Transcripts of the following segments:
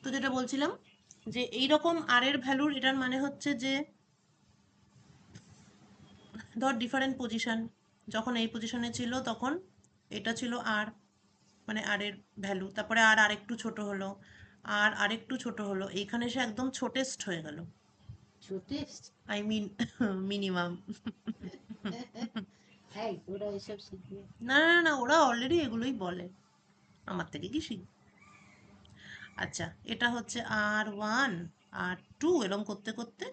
তো যেটা বলছিলাম যে এইরকম আর এর ভ্যালুর, এটার মানে হচ্ছে যে ধর ডিফারেন্ট পজিশন, যখন এই পজিশনে ছিল তখন এটা ছিল আর, মানে আর এর ভ্যালু, তারপরে আর আরেকটু ছোট হলো, আর আরেকটু ছোট হলো, এইখানে সে একদম ছোটেস্ট হয়ে গেল, ছোটেস্ট। I mean minimum. হ্যাঁ, ওরা এসব শিখবে। না না না, ওরা অলরেডি এগুলোই বলে, আমার থেকে কি শিখ। আচ্ছা, এটা হচ্ছে R1 R2 এরকম করতে করতে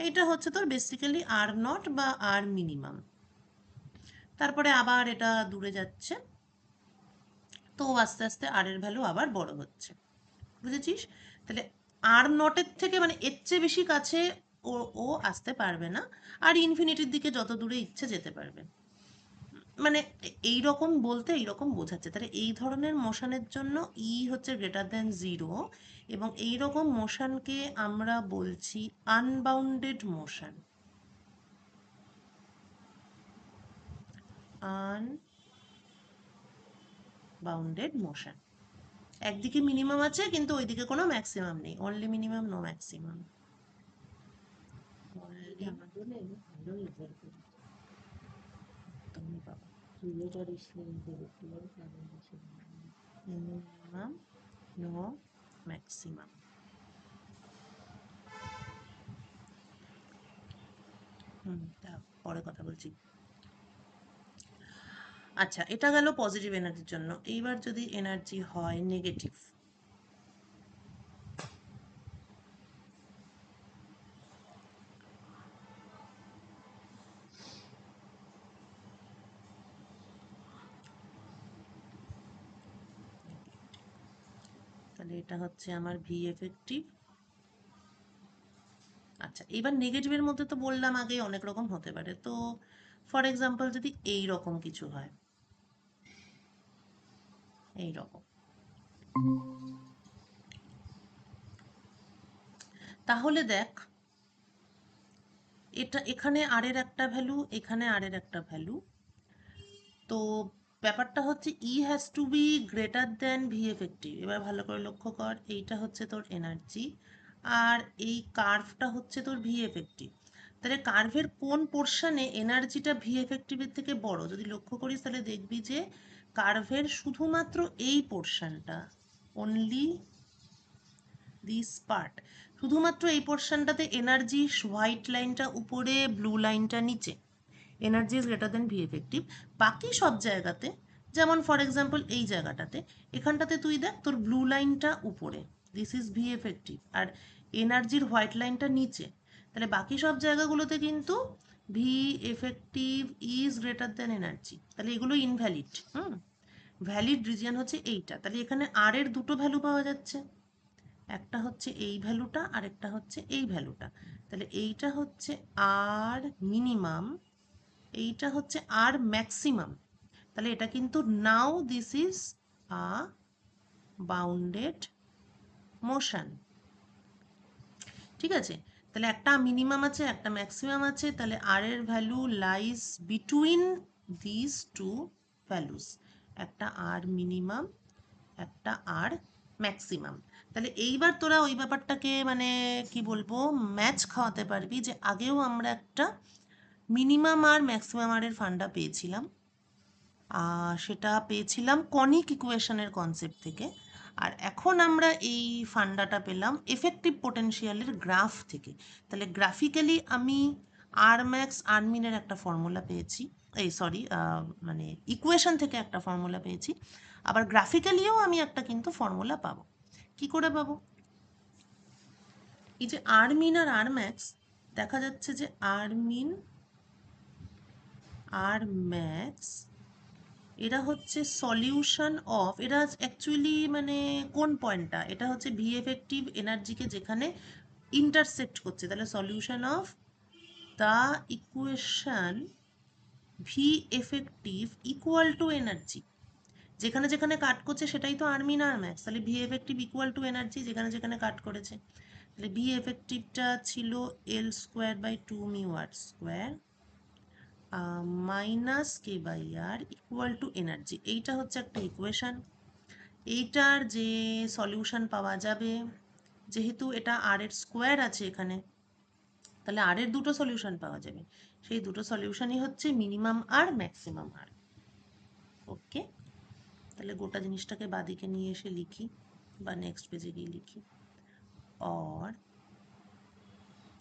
এইটা হচ্ছে তোর বেসিক্যালি R0 বা আর মিনিমাম। তারপরে আবার এটা দূরে যাচ্ছে, তো আস্তে আস্তে আর এর ভ্যালু আবার বড় হচ্ছে, বুঝেছিস? তাহলে আর নটের থেকে মানে এর চেয়ে বেশি কাছে ও ও আসতে পারবে না, আর ইনফিনিটির দিকে যত দূরে ইচ্ছে যেতে পারবে। মানে এই রকম বলতে এই রকম বোঝাচ্ছে। তাহলে এই ধরনের মোশনের জন্য হচ্ছে গ্রেটার দ্যান জিরো, এবং এই রকম মোশনকে আমরা বলছি আনবাউন্ডেড মোশন। আনবাউন্ডেড মোশন, একদিকে মিনিমাম আছে কিন্তু ওইদিকে কোনো ম্যাক্সিমাম নেই, অনলি মিনিমাম নো ম্যাক্সিমাম, এটা অনলি। আমার জন্য এমনি ভালো রেজাল্ট করেছে। তুমি বাবা, তুইও পারিস না, দেখতে পাবো কেমন আছে। Minimum no maximum. তা পরে কথা বলছি। আচ্ছা, এটা গেল পজিটিভ এনার্জির জন্য। এইবার যদি এনার্জি হয় নেগেটিভ, তাহলে এটা হচ্ছে আমার ভি এফেক্টিভ। আচ্ছা, এবার নেগেটিভের মধ্যে তো বললাম আগে অনেক রকম হতে পারে, তো ফর এক্সাম্পল যদি এই রকম কিছু হয়, এই রকম, তাহলে দেখ, এটা এখানে আর এর একটা ভ্যালু, এখানে আর এর একটা ভ্যালু, তো ব্যাপারটা হচ্ছে E has to be greater than V effective. এবার ভালো করে লক্ষ্য কর, এইটা হচ্ছে তোর এনার্জি, আর এই কার্ভটা হচ্ছে তোর ভি এফেক্টিভ। তাহলে কার্ভের কোন পোর্শনে এনার্জিটা ভি এফেক্টিভের থেকে বড়, যদি লক্ষ্য করিস তাহলে দেখবি যে কার্ভের শুধুমাত্র এই পোর্শনটা, অনলি দিস পার্ট, শুধুমাত্র এই পোর্শনটাতে এনার্জি হোয়াইট লাইনটা উপরে, ব্লু লাইনটা নিচে, energy is greater than V effective. বাকি সব জায়গাতে, যেমন ফর এক্সাম্পল এই জায়গাটাতে, এখানটাতে তুই দেখ তোর ব্লু লাইনটা উপরে, দিস ইজ ভি এফেক্টিভ, আর এনার্জির হোয়াইট লাইনটা নিচে। তাহলে বাকি সব জায়গাগুলোতে কিন্তু V effective is greater than energy, তাহলে এগুলো ইনভ্যালিড। ভ্যালিড রিজিয়ন হচ্ছে এইটা। তাহলে এখানে আর এর দুটো ভ্যালু পাওয়া যাচ্ছে, একটা হচ্ছে এই ভ্যালুটা আর একটা হচ্ছে এই ভ্যালুটা। তাহলে এইটা হচ্ছে আর মিনিমাম, এইটা হচ্ছে আর ম্যাক্সিমাম। তাহলে এটা কিন্তু now this is a bounded motion, ঠিক আছে? তাহলে একটা মিনিমাম আছে, একটা ম্যাক্সিমাম আছে, তাহলে আর এর value lies between this two values, একটা আর মিনিমাম, একটা আর ম্যাক্সিমাম। তাহলে এইবার তোরা ওই ব্যাপারটাকে মানে কি বলবো, ম্যাচ খাওয়াতে পারবি যে আগেও আমরা একটা মিনিমাম আর ম্যাক্সিমাম আর এর ফান্ডা পেয়েছিলাম, সেটা পেয়েছিলাম কনিক ইকুয়েশনের কনসেপ্ট থেকে, আর এখন আমরা এই ফান্ডাটা পেলাম এফেক্টিভ পোটেনশিয়ালের গ্রাফ থেকে। তাহলে গ্রাফিক্যালি আমি আর ম্যাক্স আর মিনের একটা ফর্মুলা পেয়েছি, এই সরি, মানে ইকুয়েশন থেকে একটা ফর্মুলা পেয়েছি, আবার গ্রাফিক্যালিও আমি একটা কিন্তু ফর্মুলা পাবো। কি করে পাবো? এই যে আর মিন আর আর ম্যাক্স, দেখা যাচ্ছে যে আর মিন আর ম্যাক্স এরা হচ্ছে সলিউশন অফ, এরা অ্যাকচুয়ালি মানে কোন পয়েন্টটা, এটা হচ্ছে ভি এফেক্টিভ এনার্জিকে যেখানে ইন্টারসেক্ট করছে, তাহলে solution of the equation V effective equal to energy, যেখানে যেখানে কাট করছে সেটাই তো আর্মিন আর ম্যাক্স, তাহলে V effective equal to energy যেখানে যেখানে কাট করেছে। তাহলে ভি এফেক্টিভটা ছিল L square by two mu R square minus K by R equal to energy, এইটা হচ্ছে একটা ইকুয়েশন। এইটার যে সলিউশন পাওয়া যাবে যেহেতু এটা আর এর স্কোয়ার আছে এখানে, তাহলে আর এর দুটো সলিউশন পাওয়া যাবে। সেই দুটো সলিউশনই হচ্ছে মিনিমাম আর ম্যাক্সিমাম আর। ওকে, তাহলে গোটা জিনিসটাকে বাদিকে নিয়ে এসে লিখি, বা নেক্সট পেজে গিয়ে লিখি। or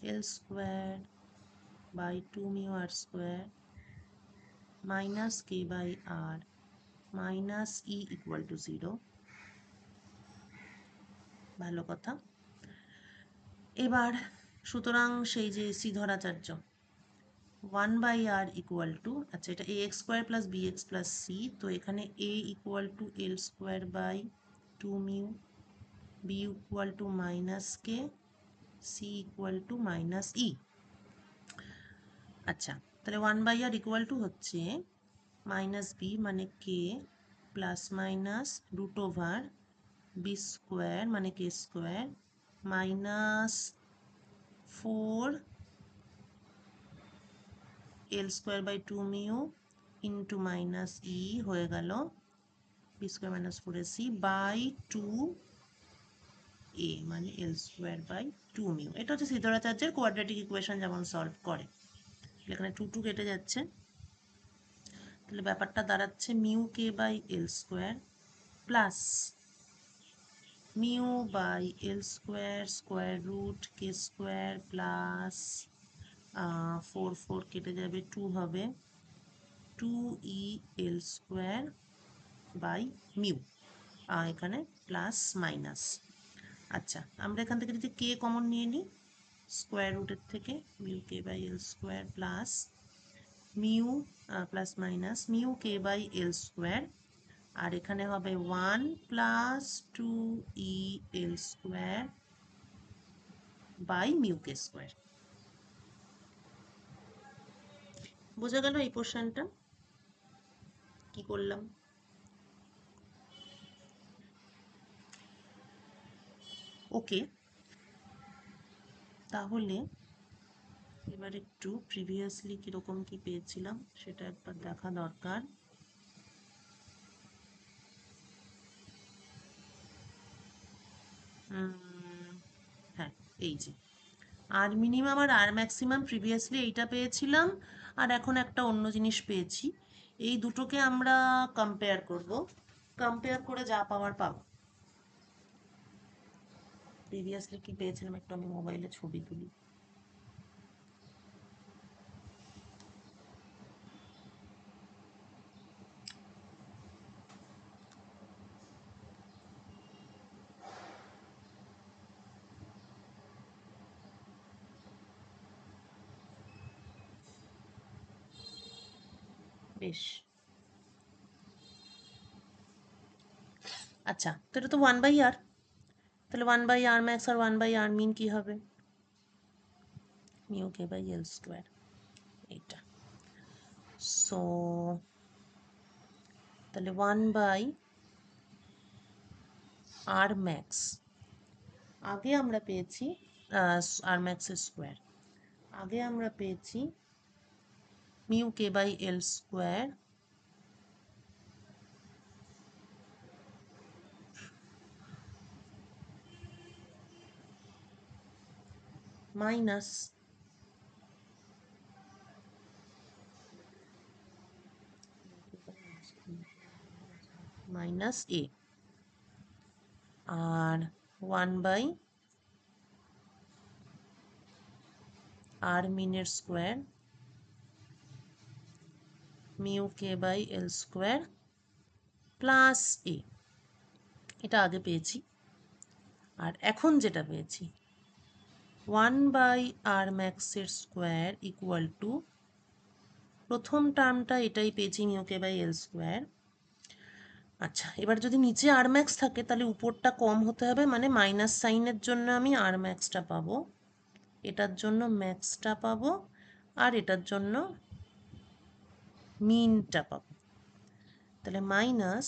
L square by 2 mu r square minus k by r minus e equal to 0। ভালো কথা। এবার সুতরাং সেই যে C ধরাচার্য 1 by r equal to, আচ্ছা এটা ax square plus bx plus c, তো এখানে a equal to l square by 2 mu, b equal to minus k, c equal to minus e। আচ্ছা, তাহলে 1 by r equal to হচ্ছে minus B মানে K plus minus root over B square মানে K square minus 4 L square by 2 mu into minus E হয়ে গেল B square minus 4 C by 2 A মানে L square by 2 mu. এটা হচ্ছে সিদ্ধারাচার্যের quadratic equation যেমন solve করে। এখানে 2 কেটে যাচ্ছে, তাহলে ব্যাপারটা দাঁড়াচ্ছে mu K by L square plus mu by L square square root K square plus 4 কেটে যাবে 2 হবে 2e L square by mu, এখানে প্লাস মাইনাস। আচ্ছা, আমরা এখান থেকে যদি কে কমন নিয়ে নিই স্কোয়ার রুটের থেকে, mu K by L square plus mu plus minus mu K by L square, আর এখানে হবে 1 plus 2e L square by mu K square. বোঝা গেল এই পোর্শনটা কি করলাম? ওকে, তাহলে এবার একটু প্রিভিয়াসলি কিরকম কি পেয়েছিলাম সেটা একবার দেখা দরকার। হ্যাঁ, এই যে আর মিনিমাম আর আর ম্যাক্সিমাম প্রিভিয়াসলি এইটা পেয়েছিলাম, আর এখন একটা অন্য জিনিস পেয়েছি। এই দুটোকে আমরা কম্পেয়ার করব, কম্পেয়ার করে যা পাওয়ার পাবো। প্রিভিয়াসলি কি পেয়েছিলাম একটু আমি মোবাইলে ছবি তুলি। বেশ, আচ্ছা, তো এটা তো 1/r, তাহলে 1/r ম্যাক্স আর 1/r মিন কি হবে? Mu K by L square, এইটা। সো তাহলে 1/r ম্যাক্স, আগে আমরা পেয়েছি আর ম্যাক্সের স্কোয়ার, আগে আমরা পেয়েছি mu K by L square minus minus A, আর 1/r মিনের square mu K by L square plus A, এটা আগে পেয়েছি। আর এখন যেটা পেয়েছি 1/r ম্যাক্সের স্কোয়ার ইকুয়াল টু, প্রথম টার্মটা এটাই পেয়েছি mu K by L square. আচ্ছা, এবার যদি নিচে আর ম্যাক্স থাকে তাহলে উপরটা কম হতে হবে, মানে মাইনাস সাইনের জন্য আমি আর ম্যাক্সটা পাবো, এটার জন্য ম্যাক্সটা পাবো, আর এটার জন্য মিনটা পাবো। তাহলে minus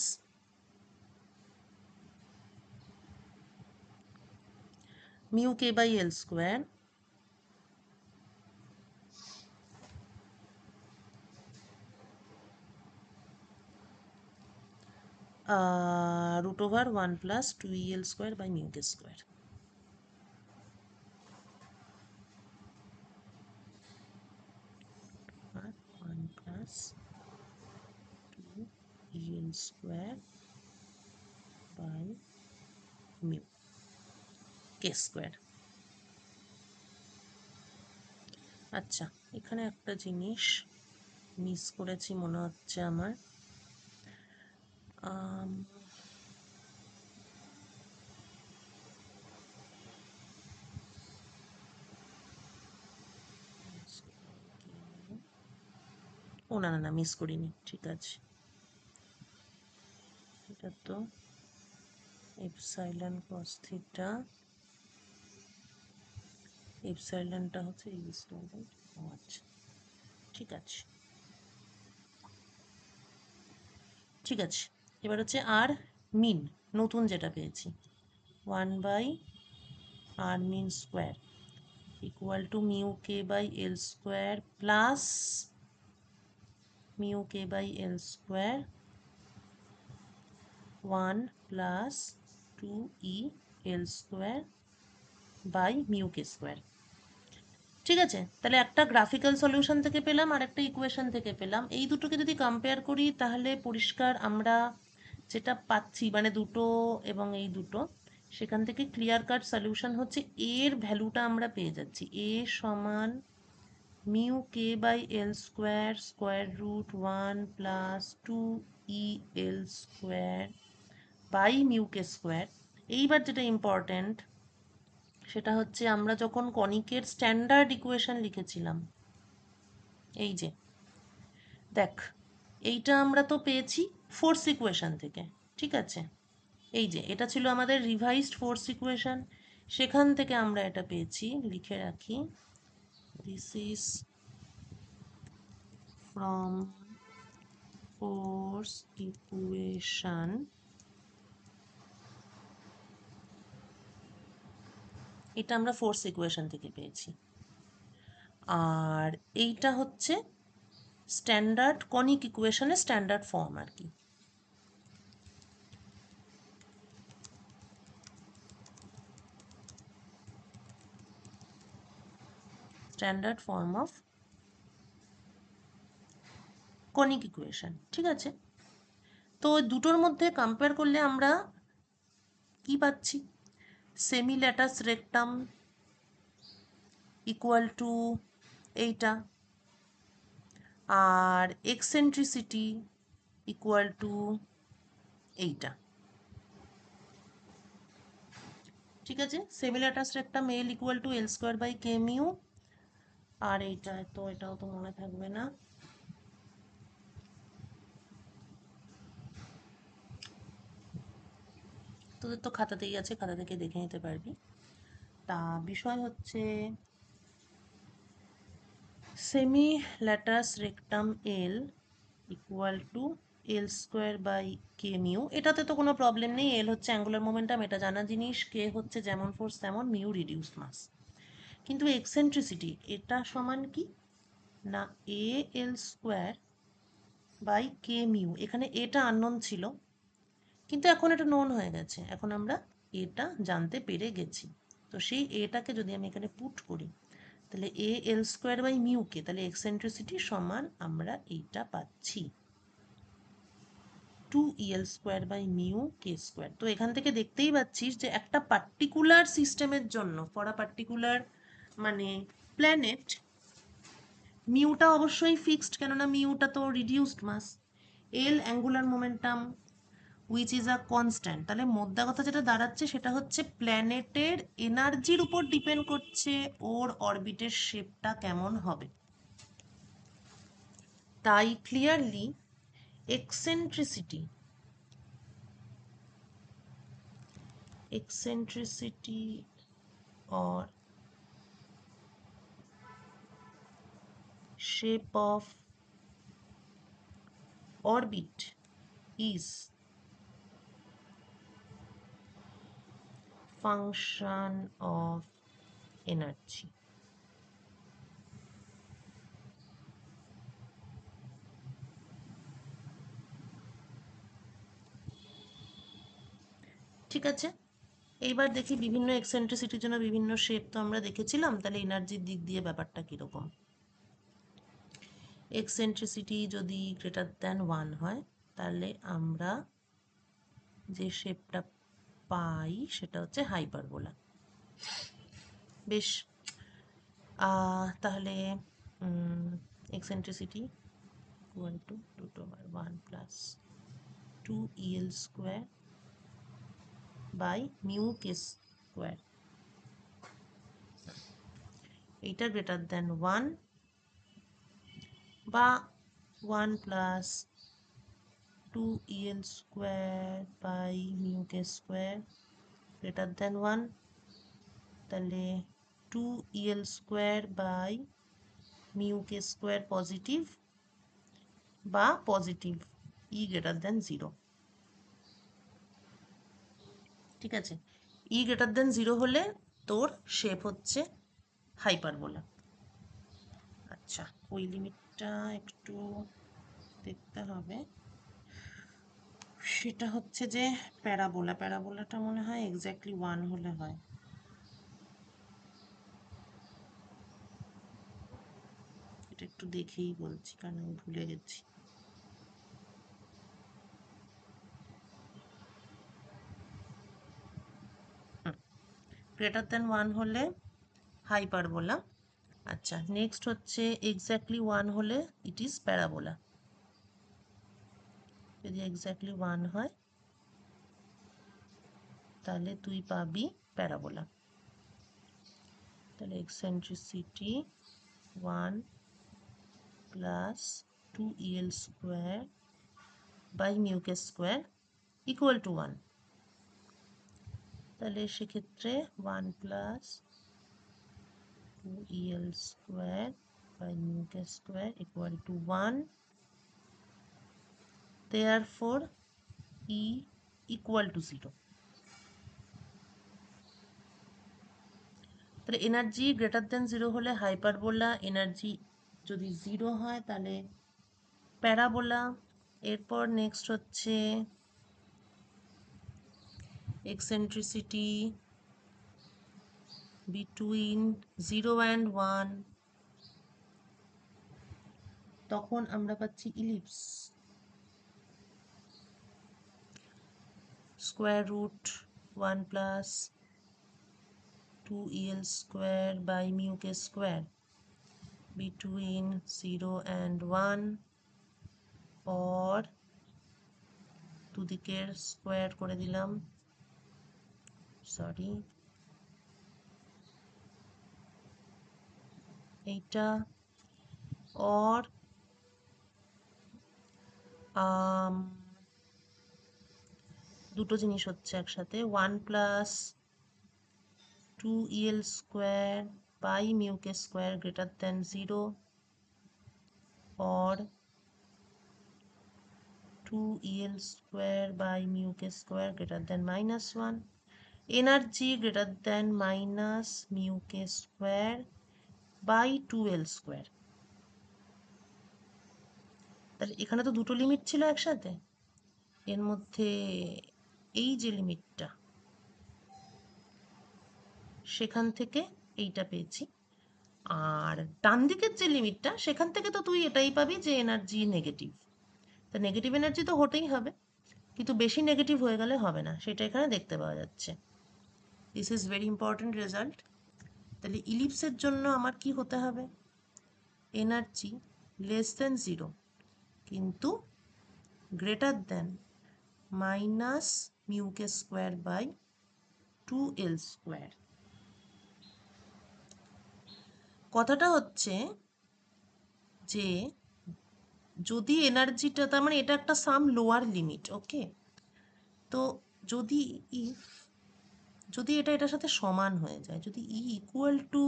mu K by L square root over 1 plus 2el square by mu k square। Plus 2 EL square by mu K square. আচ্ছা, এখানে একটা জিনিস মিস করেছি মনে হচ্ছে আমার। ও না না না, মিস করিনি, ঠিক আছে। এটা তো এপসাইলন কস থিটা, এপসাইলনটা হচ্ছে এই স্কয়ার। ও আচ্ছা, ঠিক আছে ঠিক আছে। এবার হচ্ছে আর মিন, নতুন যেটা পেয়েছি, 1/r mean square equal to mu K by L square plus mu K by L square 1 plus 2 EL square by mu K square. ঠিক আছে, তাহলে একটা গ্রাফিক্যাল সলিউশন থেকে পেলাম আর একটা ইকুয়েশন থেকে পেলাম। এই দুটোকে যদি কম্পেয়ার করি তাহলে পরিষ্কার আমরা যেটা পাচ্ছি, মানে দুটো এবং এই দুটো, সেখান থেকে ক্লিয়ার কাট সলিউশন হচ্ছে এর ভ্যালুটা আমরা পেয়ে যাচ্ছি। এ সমান mu K by L square square root 1 plus 2 EL square by mu K square. এইবার যেটা ইম্পর্ট্যান্ট সেটা হচ্ছে আমরা যখন কনিকের স্ট্যান্ডার্ড ইকুয়েশন লিখেছিলাম, এই যে দেখ, এইটা আমরা তো পেয়েছি ফোর্স ইকুয়েশন থেকে, ঠিক আছে। এই যে এটা ছিল আমাদের রিভাইজড ফোর্স ইকুয়েশন, সেখান থেকে আমরা এটা পেয়েছি, লিখে রাখি, this is from force equation. এটা আমরা ফোর্স ইকুয়েশন থেকে পেয়েছি। আর এইটা হচ্ছে স্ট্যান্ডার্ড কনিক ইকুয়েশনের স্ট্যান্ডার্ড ফর্ম আর কি। Standard form of conic equation, ঠিক আছে। তো দুটোর মধ্যে কম্পেয়ার করলে আমরা কি পাচ্ছি? Semi latus rectum equal to এইটা, আর এক্সেন্ট্রিসিটি ইকুয়াল টু এইটা, ঠিক আছে। Semi latus rectum L equal to L square by K mu, আর এইটা তো এটাও তো মনে থাকবে না। তোদের তো খাতাতেই আছে, খাতা থেকে দেখে নিতে পারবি। তা বিষয় হচ্ছে semi latus rectum L equal to L square by K mu. এটাতে তো কোনো প্রবলেম নেই, এল হচ্ছে অ্যাঙ্গুলার মোমেন্টাম, এটা জানা জিনিস, কে হচ্ছে যেমন ফোর্স তেমন, মিউ রিডিউসড মাস। কিন্তু এক্সেন্ট্রিসিটি এটা সমান কি না, এ L square by K mu. এখানে এটা আননোন ছিল, কিন্তু এখন এটা নোন হয়ে গেছে, এখন আমরা এটা জানতে পেরে গেছি। তো সেই এটাকে যদি আমি এখানে পুট করি, তাহলে E L square by mu k, তাহলে এক্সেন্ট্রিসিটি সমান আমরা এইটা পাচ্ছি 2 EL square by mu K square. তো এখান থেকে দেখতেই পাচ্ছিস যে একটা পার্টিকুলার সিস্টেমের জন্য, ফর আ পার্টিকুলার মানে প্ল্যানেট, মিউটা অবশ্যই ফিক্সড, কেননা মিউটা তো reduced mass, L angular momentum which is a constant. তাহলে মোদ্দা কথা যেটা দাঁড়াচ্ছে সেটা হচ্ছে প্ল্যানেটের এনার্জির উপর ডিপেন্ড করছে ওর অরবিটের শেপটা কেমন হবে। তাই clearly eccentricity or shape of orbit is function of energy. ঠিক আছে, এইবার দেখি বিভিন্ন এক্সেন্ট্রিসিটির জন্য বিভিন্ন শেপ তো আমরা দেখেছিলাম, তাহলে এনার্জির দিক দিয়ে ব্যাপারটা কিরকম। এক্সেন্ট্রিসিটি যদি গ্রেটার দ্যান 1 হয় তাহলে আমরা যে শেপটা পাই সেটা হচ্ছে হাইপারবোলা। বেশ, তাহলে eccentricity equal to root over 1 plus 2EL square by mu K square, এইটা গ্রেটার দ্যান 1 বা 1 plus 2EL square by mu K square greater than 1, তাহলে 2EL square by mu K square positive বা positive e greater than 0। ঠিক আছে, ই greater than 0 হলে তোর shape হচ্ছে hyperbola. আচ্ছা, ওই লিমিটটা একটু দেখতে হবে। সেটা হচ্ছে যে প্যারাবোলা, প্যারাবোলাটা মনে হয় এক্স্যাক্টলি 1 হলে হয়। এটা একটু দেখেই বলছি কারণ আমি ভুলে গেছি। গ্রেটার দ্যান 1 হলে হাইপারবোলা। আচ্ছা, নেক্সট হচ্ছে এক্স্যাক্টলি 1 হলে ইট ইজ প্যারাবোলা। যদি এক্স্যাক্টলি 1 হয় তাহলে তুই পাবি প্যারাবোলা। তাহলে eccentricity 1 plus 2EL square by mu K square equal to 1। তাহলে সেক্ষেত্রে 1 plus 2EL square by mu K square equal to 1। Therefore E equal to 0. তাহলে এনার্জি গ্রেটার দেন 0 হলে হাইপারবোলা, এনার্জি যদি 0 হয় তাহলে প্যারাবোলা। এরপর নেক্সট হচ্ছে এক্সেন্ট্রিসিটি বিটুইন 0 অ্যান্ড 1, তখন আমরা পাচ্ছি ellipse. Square root 1 plus 2EL square by mu K square between 0 and 1, or দুদিকের স্কোয়ার করে দিলাম, সরি এইটা, or দুটো জিনিস হচ্ছে একসাথে, 1 plus 2EL square by mu K square greater than 0, or 2EL square by mu K square greater than -1, energy greater than minus mu K square by 2L square. তাহলে এখানে তো দুটো লিমিট ছিল একসাথে, এর মধ্যে এই যে লিমিটটা সেখান থেকে এইটা পেয়েছি, আর ডান দিকের যে লিমিটটা সেখান থেকে তো তুই এটাই পাবি যে এনার্জি নেগেটিভ। তা নেগেটিভ এনার্জি তো হতেই হবে, কিন্তু বেশি নেগেটিভ হয়ে গেলে হবে না, সেটা এখানে দেখতে পাওয়া যাচ্ছে। This is very important result. তাহলে ইলিপসের জন্য আমার কি হতে হবে? এনার্জি লেস দেন 0 কিন্তু greater than minus mu K square by 2L square. কথাটা হচ্ছে যে যদি এনার্জিটা, তার মানে এটা একটা সাম লোয়ার লিমিট, ওকে। তো যদি যদি এটা এটার সাথে সমান হয়ে যায়, যদি E equal to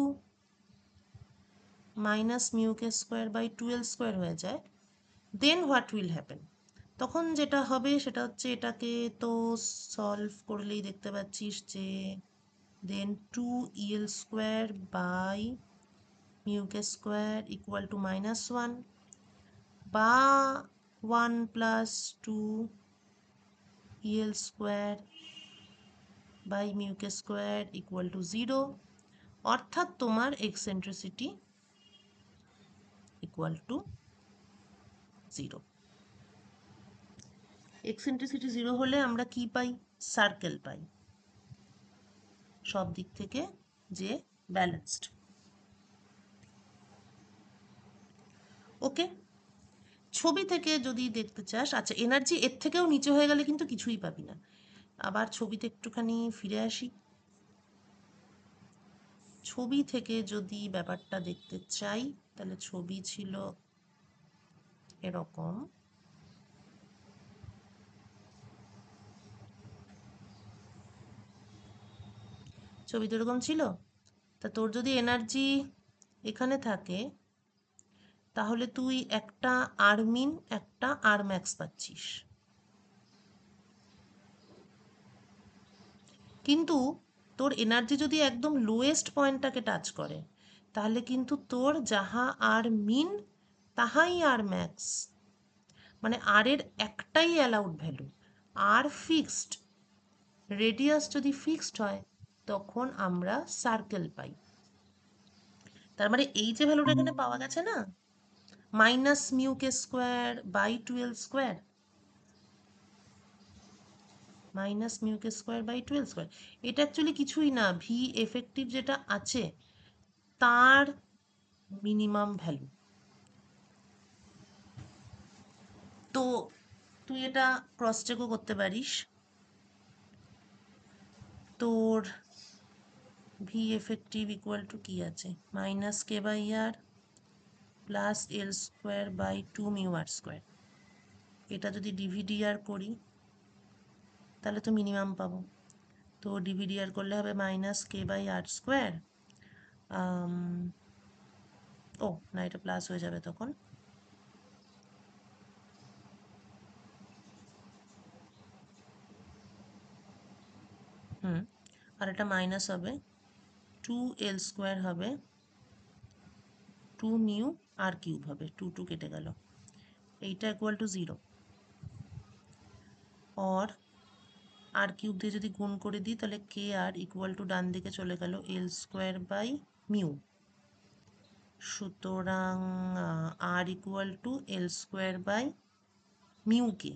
minus mu K square by 2L square হয়ে যায়, দেন হোয়াট উইল হ্যাপেন? তখন যেটা হবে সেটা হচ্ছে, এটাকে তো সলভ করলেই দেখতে পাচ্ছিস যে then 2EL square by mu K square equal to -1, বা 1 plus 2EL square by mu K square equal to 0, অর্থাৎ তোমার eccentricity equal to zero. Eccentricity zero হলে আমরা কি পাই? সার্কেল পাই, সব দিক থেকে যে ব্যালেন্সড। ওকে, ছবি থেকে যদি দেখতে চাস, আচ্ছা এনার্জি এর থেকেও নিচে হয়ে গেলে কিন্তু কিছুই পাবি না। আবার ছবিতে একটুখানি ফিরে আসি। ছবি থেকে যদি ব্যাপারটা দেখতে চাই, তাহলে ছবি ছিল এরকম। ছবি তো এরকম ছিল। তা তোর যদি এনার্জি এখানে থাকে, তাহলে তুই একটা আর মিন একটা আর ম্যাক্স পাচ্ছিস। কিন্তু তোর এনার্জি যদি একদম লোয়েস্ট পয়েন্টটাকে টাচ করে, তাহলে কিন্তু তোর যাহা আর মিন তাহাই আর ম্যাক্স, মানে আর এর একটাই অ্যালাউড ভ্যালু। আর ফিক্সড, রেডিয়াস যদি ফিক্সড হয় তখন আমরা সার্কেল পাই। তার মানে এই যে ভ্যালুটা এখানে পাওয়া গেছে না, minus mu K square by 12 square, minus mu K square by 12 square, এটা অ্যাকচুয়ালি কিছুই না, ভি এফেক্টিভ যেটা আছে তার মিনিমাম ভ্যালু। তো তুই এটা ক্রস চেকও করতে পারিস। তোর ভি এফেক্টিভ ইকুয়াল টু কি আছে? Minus K by r plus L square by 2 mu R square. এটা যদি ডিভিডিআর করি তাহলে তো মিনিমাম পাবো। তো ডিভিডিআর করলে হবে minus K by R square, ও না এটা প্লাস হয়ে যাবে তখন, আর এটা মাইনাস হবে, 2 এল স্কোয়ার হবে 2 মিউ আর কিউব হবে, 2 কেটে গেল, এইটা ইকুয়াল টু 0। और আর কিউব দিয়ে যদি গুণ করে দিই তাহলে কে আর ইকুয়াল টু ডান দিকে চলে গেল এল স্কোয়ার বাই মিউ। সুতরাং R equal to L square by mu K.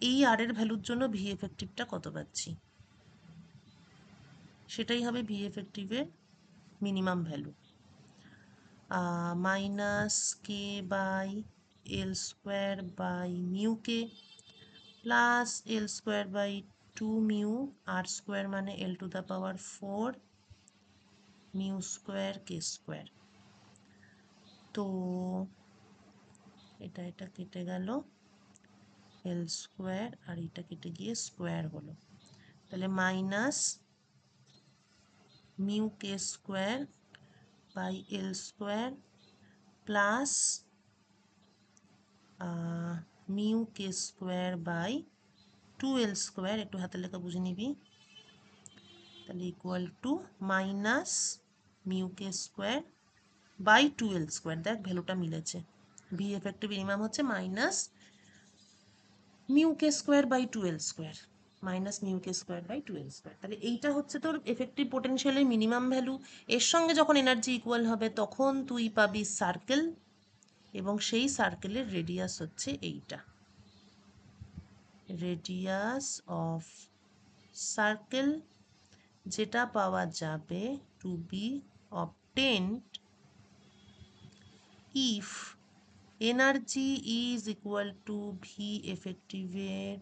এই আর এর ভ্যালুর জন্য ভি এফেক্টিভটা কত পাচ্ছি, সেটাই হবে ভি এফেক্টিভের minimum value, minus K by L square by mu K plus L square by 2 mu R square মানে L to the power 4 mu square K square. তো এটা এটা কেটে গেল, এল স্কোয়ার আর এটা কেটে গিয়ে স্কোয়ার হলো, তাহলে minus mu K square by L square plus mu K square by 2 L square, একটু হাতের লেখা বুঝে নিবি, তাহলে equal to minus mu K square by 2 L square. দেখ ভ্যালুটা মিলেছে, ভি এফেক্টিভ মিনিমাম হচ্ছে minus mu K square by 2 L square, minus mu K square by 2 L square. তাহলে এইটা হচ্ছে তোর এফেক্টিভ পোটেনশিয়ালের মিনিমাম ভ্যালু। এর সঙ্গে যখন এনার্জি ইকুয়াল হবে তখন তুই পাবি সার্কেল, এবং সেই সার্কেলের রেডিয়াস হচ্ছে এইটা, রেডিয়াস অফ সার্কেল, যেটা পাওয়া যাবে to be obtained if energy is equal to V এফেক্টিভের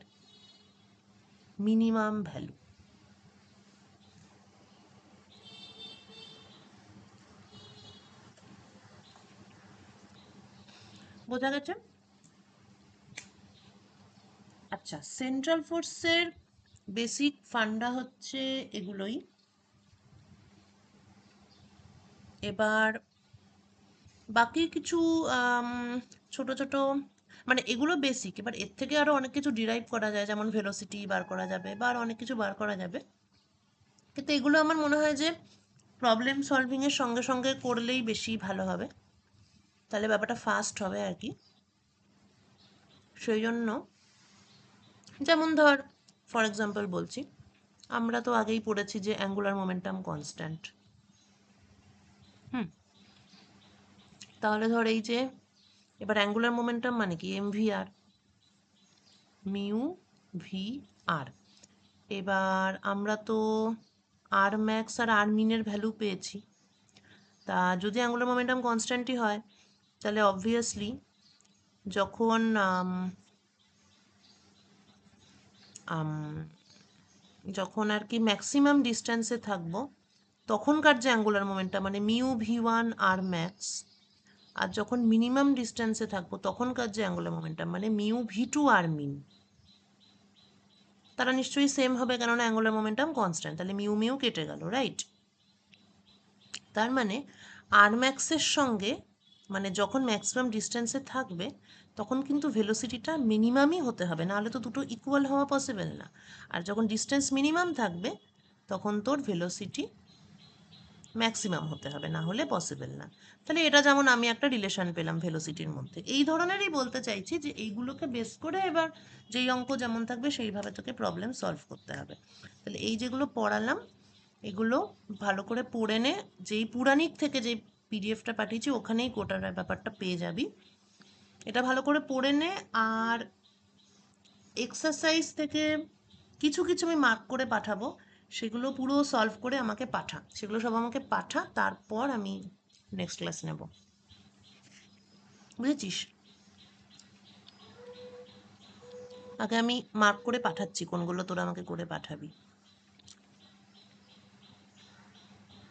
মিনিমাম ভ্যালু। বোঝা গেছে? আচ্ছা, সেন্ট্রাল ফোর্সের বেসিক ফান্ডা হচ্ছে এগুলোই। এবার বাকি কিছু ছোট ছোট, মানে এগুলো বেসিক, এবার এর থেকে আরো অনেক কিছু ডিরাইভ করা যায়, যেমন ভেলোসিটি বার করা যাবে বা আরো অনেক কিছু বার করা যাবে, কিন্তু এগুলো আমার মনে হয় যে প্রবলেম সলভিং এর সঙ্গে সঙ্গে করলেই বেশি ভালো হবে, তাহলে ব্যাপারটা ফাস্ট হবে আর কি। সেই জন্য যেমন ধর ফর এক্সাম্পল বলছি, আমরা তো আগেই পড়েছি যে অ্যাঙ্গুলার মোমেন্টাম কনস্ট্যান্ট, হুম, তাহলে ধর এই যে এবার অ্যাঙ্গুলার মোমেন্টাম মানে কি mvr, মিউ ভি আর। এবার আমরা তো আর ম্যাক্স আর আর মিনের ভ্যালু পেয়েছি। তা যদি অ্যাঙ্গুলার মোমেন্টাম কনস্ট্যান্টই হয় তাহলে অবভিয়াসলি যখন যখন আর কি ম্যাক্সিমাম ডিস্টেন্সে থাকবো তখনকার যে অ্যাঙ্গুলার মোমেন্টাম মানে মিউ ভি ওয়ান আর ম্যাক্স, আর যখন মিনিমাম ডিস্টেন্সে থাকবো তখনকার যে অ্যাঙ্গুলার মোমেন্টাম মানে মিউ ভি টু আর মিন, তারা নিশ্চয়ই সেম হবে, কেননা অ্যাঙ্গুলার মোমেন্টাম কনস্ট্যান্ট, তাহলে মিউ মিউ কেটে গেল, রাইট? তার মানে আর ম্যাক্সের সঙ্গে মানে যখন ম্যাক্সিমাম ডিস্টেন্সে থাকবে তখন কিন্তু ভেলোসিটিটা মিনিমামই হতে হবে, নাহলে তো দুটো ইকুয়াল হওয়া পসিবল না। আর যখন ডিস্টেন্স মিনিমাম থাকবে তখন তোর ভেলোসিটি ম্যাক্সিমাম হতে হবে, না হলে পসিবল না। তাহলে এটা যেমন আমি একটা রিলেশন পেলাম ভেলোসিটির মধ্যে, এই ধরনেরই বলতে চাইছি যে এইগুলোকে বেস করে এবার যেই অঙ্ক যেমন থাকবে সেইভাবে তোকে প্রবলেম সলভ করতে হবে। তাহলে এই যেগুলো পড়ালাম এগুলো ভালো করে পড়ে নে, যেই পুরাণিক থেকে যে পিডিএফটা পাঠিয়েছি ওখানেই গোটার ব্যাপারটা পেয়ে যাবি। এটা ভালো করে পড়ে নে। আর এক্সারসাইজ থেকে কিছু কিছু আমি মার্ক করে পাঠাবো, সেগুলো পুরো সলভ করে আমাকে পাঠা, সেগুলো সব আমাকে পাঠা, তারপর আমি নেক্সট ক্লাস নেব, বুঝেছিস? আগে আমি মার্ক করে পাঠাচ্ছি কোনগুলো তোরা আমাকে করে পাঠাবি।